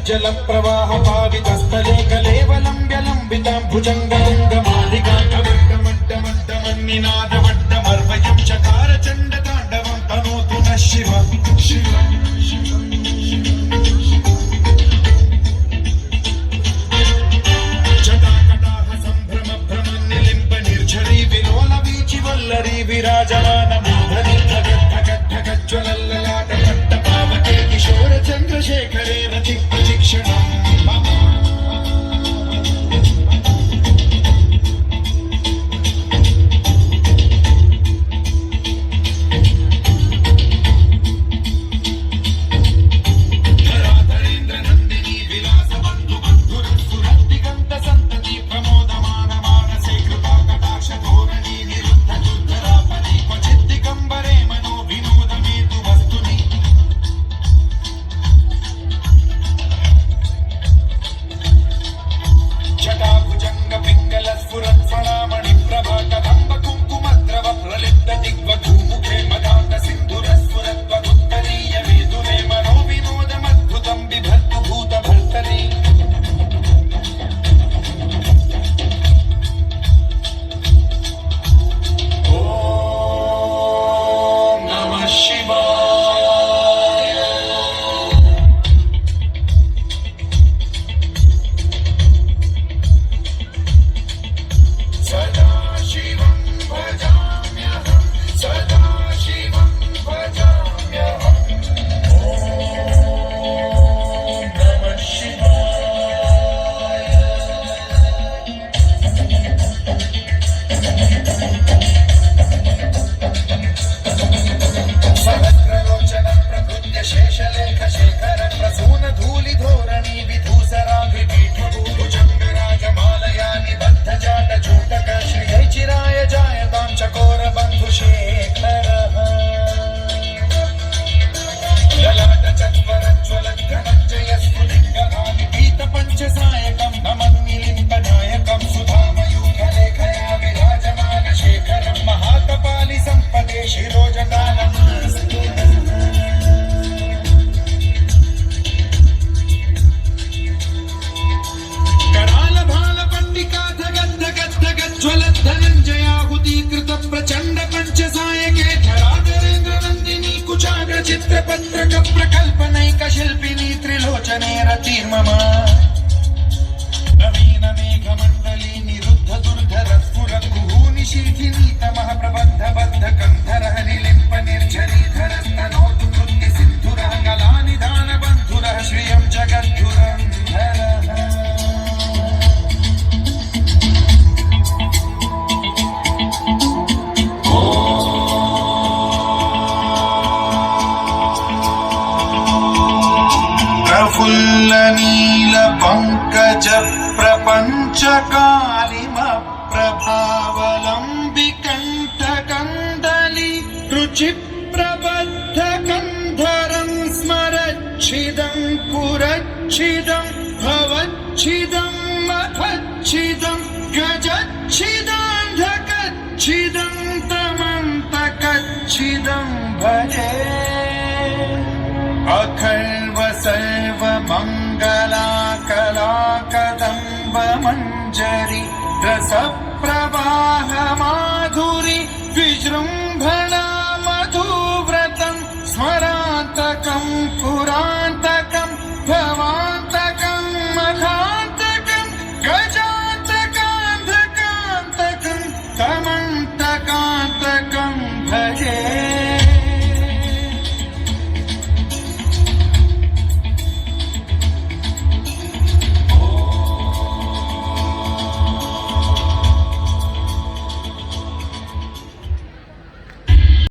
జల ప్రవాహ పావితస్థలే కలేవలంబ్యలంబితాం భుజంగలింగమాలికాంగమడ్డమడ్డమడ్డమన్నినాదవడ్డమర్వయం చకార చండ తాండవం తనోతు నః శివ శివ జటాకటాహ సంభ్రమ భ్రమన్నిలింప నిర్ఝరీ విలోల వీచి వల్లరీ విరాజమాన మూర్ధని జ్వలల్లలాట పట్ట పావకే కిశోర చంద్రశేఖరే రతి ప్రతిక్షణం ధరాధరేంద్ర నందిని విలాస బంధు బంధుర సురద్దిగంత సంతతి ప్రమోదమాన మానసే కృపా కటాక్ష ధోరణి నిరుద్ధ దుర్ధరాపది క్వచిద్దిగంబరే మనో వినోదమేతు వస్తుని జటాభుజంగ పింగళ స్ఫురత్ ఫణామణి ప్రభా కదంబ కుంకుమద్రవ ప్రలిప్త దిగ్వధూముఖే మదాంత సింధుర స్ఫురత్వదుత్తరీయ వేదురే మనో వినోదమద్భుతం బిభర్తు భూత భర్తరీ ఓం నమః శివాయ సదాశివం భజామ్యహం సదాశివం భజామ్యహం ఓం నమః శివాయ సహస్రలోచన ప్రకృత్య శేషలేఖ శేఖర ప్రసూన ధూళి ధోరణి విధూసరాభిపీఠభూభుజంగరాజమాలయా నిబద్ధ జాట చూటక శ్రీయై చిరాయ జాయతాం చకోర బంధు శేఖరః లలాట చత్వర జ్వల ధనంజయ స్ఫులింగమాని పీత పంచసాయకం నమన్నిలింప నాయకం సుధామయూఖ లేఖయా విరాజమాన శేఖరం మహాకపాలి సంపదే శిరోజదానమస్తు కరాల భాల పండికాధ గద్ధ గద్ధ గజ్వల ధనంజయాహుతీకృత ప్రచండ పంచసాయకే ధరాధరేంద్ర నందిని కుచాగ్ర చిత్రపత్రక ప్రకల్పనైక శిల్పిని త్రిలోచనే రతిర్మమ నవీన మేఘమండలి నిరుద్ధ దుర్ధర స్ఫుర కుహూని శిఖిని తమః ప్రబద్ధ బద్ధ కంధర నిలింప నిర్ఝరీధర స్తనోతు నృత్య సింధుర గలానిధాన బంధుర శ్రియం జగద్ధురంధర ప్రఫుల్ల నీల పంకజ ప్రపంచ కాళిమ ప్రభావలంబి కంఠ కందలి రుచి ప్రబద్ధ కంధరం స్మరచ్చిదం పురచ్చిదం భవచ్చిదం మఖచ్చిదం గజచ్చిదాంధకచ్చిదం తమంతకచ్చిదం భజే అఖల్వ సర్వ మంగళా కళా కదంబ మంజరి రస